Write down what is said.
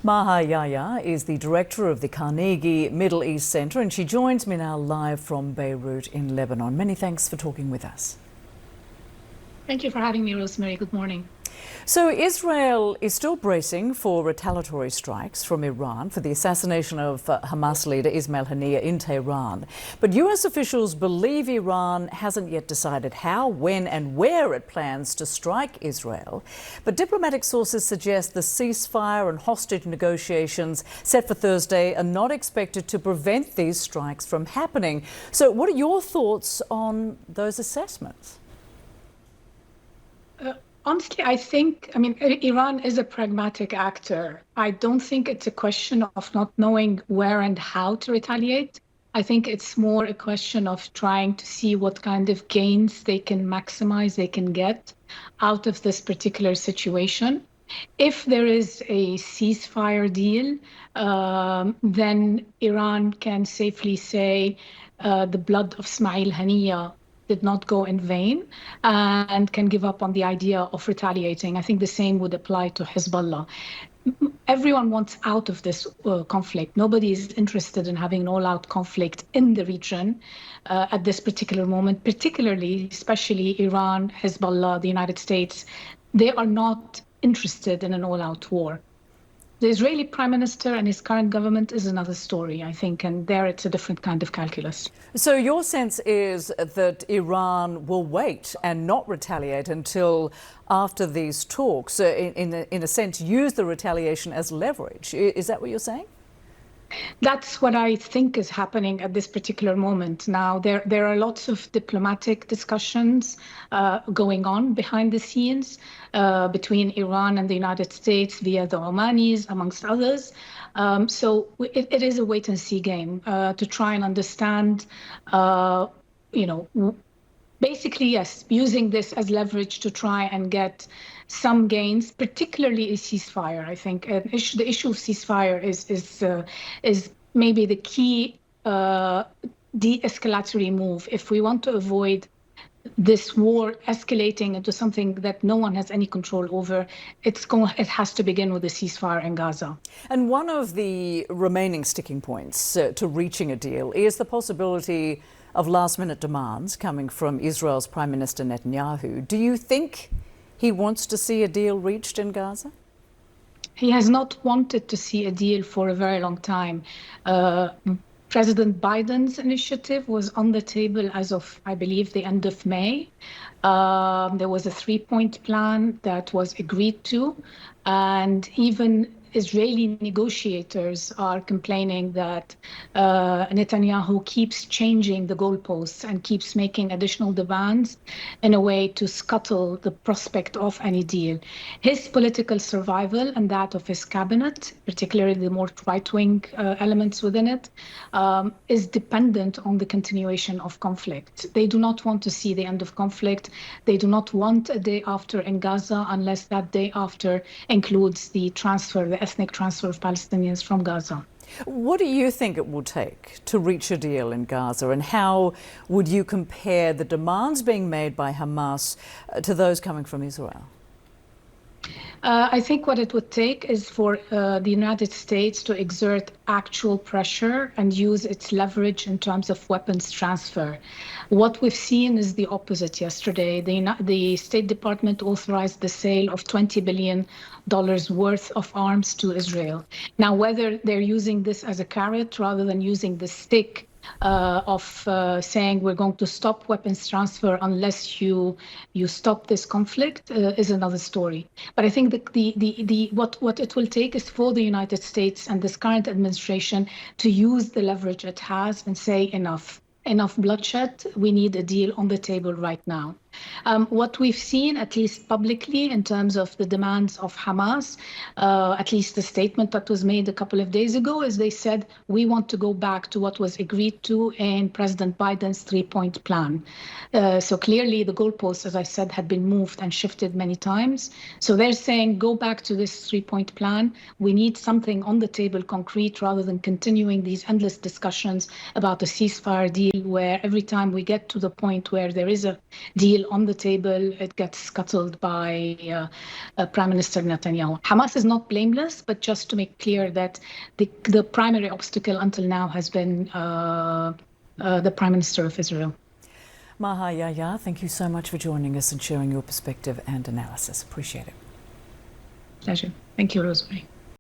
Maha Yahya is the director of the Carnegie Middle East Centre, and she joins me now live from Beirut in Lebanon. Many thanks for talking with us. Thank you for having me, Rosemary. Good morning. So Israel is still bracing for retaliatory strikes from Iran for the assassination of Hamas leader Ismail Haniyeh in Tehran. But US officials believe Iran hasn't yet decided how, when and where it plans to strike Israel. But diplomatic sources suggest the ceasefire and hostage negotiations set for Thursday are not expected to prevent these strikes from happening. So what are your thoughts on those assessments? Honestly, Iran is a pragmatic actor. I don't think it's a question of not knowing where and how to retaliate. I think it's more a question of trying to see what kind of gains they can maximize, they can get out of this particular situation. If there is a ceasefire deal, then Iran can safely say the blood of Ismail Haniyeh did not go in vain and can give up on the idea of retaliating. I think the same would apply to Hezbollah. Everyone wants out of this conflict. Nobody is interested in having an all-out conflict in the region at this particular moment, especially Iran, Hezbollah, the United States. They are not interested in an all-out war. The Israeli prime minister and his current government is another story, I think, and there it's a different kind of calculus. So your sense is that Iran will wait and not retaliate until after these talks, in a sense, use the retaliation as leverage. Is that what you're saying? That's what I think is happening at this particular moment. Now, there are lots of diplomatic discussions going on behind the scenes between Iran and the United States via the Omanis, amongst others. So it is a wait-and-see game to try and understand, basically, yes, using this as leverage to try and get some gains, particularly a ceasefire. I think the issue of ceasefire is maybe the key de-escalatory move. If we want to avoid this war escalating into something that no one has any control over, it has to begin with a ceasefire in Gaza. And one of the remaining sticking points to reaching a deal is the possibility of last-minute demands coming from Israel's Prime Minister Netanyahu. Do you think he wants to see a deal reached in Gaza? He has not wanted to see a deal for a very long time. President Biden's initiative was on the table as of, I believe, the end of May. There was a 3-point plan that was agreed to, and even Israeli negotiators are complaining that Netanyahu keeps changing the goalposts and keeps making additional demands in a way to scuttle the prospect of any deal. His political survival and that of his cabinet, particularly the more right-wing elements within it, is dependent on the continuation of conflict. They do not want to see the end of conflict. They do not want a day after in Gaza unless that day after includes the ethnic transfer of Palestinians from Gaza. What do you think it will take to reach a deal in Gaza, and how would you compare the demands being made by Hamas to those coming from Israel? I think what it would take is for the United States to exert actual pressure and use its leverage in terms of weapons transfer. What we've seen is the opposite yesterday. The State Department authorized the sale of $20 billion worth of arms to Israel. Now, whether they're using this as a carrot rather than using the stick of saying we're going to stop weapons transfer unless you stop this conflict is another story. But I think what it will take is for the United States and this current administration to use the leverage it has and say enough bloodshed. We need a deal on the table right now. What we've seen, at least publicly, in terms of the demands of Hamas, at least the statement that was made a couple of days ago, is they said, we want to go back to what was agreed to in President Biden's 3-point plan. So clearly the goalposts, as I said, had been moved and shifted many times. So they're saying, go back to this 3-point plan. We need something on the table concrete rather than continuing these endless discussions about a ceasefire deal where every time we get to the point where there is a deal on the table, it gets scuttled by Prime Minister Netanyahu. Hamas is not blameless, but just to make clear that the primary obstacle until now has been the Prime Minister of Israel. Maha Yahya, thank you so much for joining us and sharing your perspective and analysis. Appreciate it. Pleasure. Thank you, Rosemary.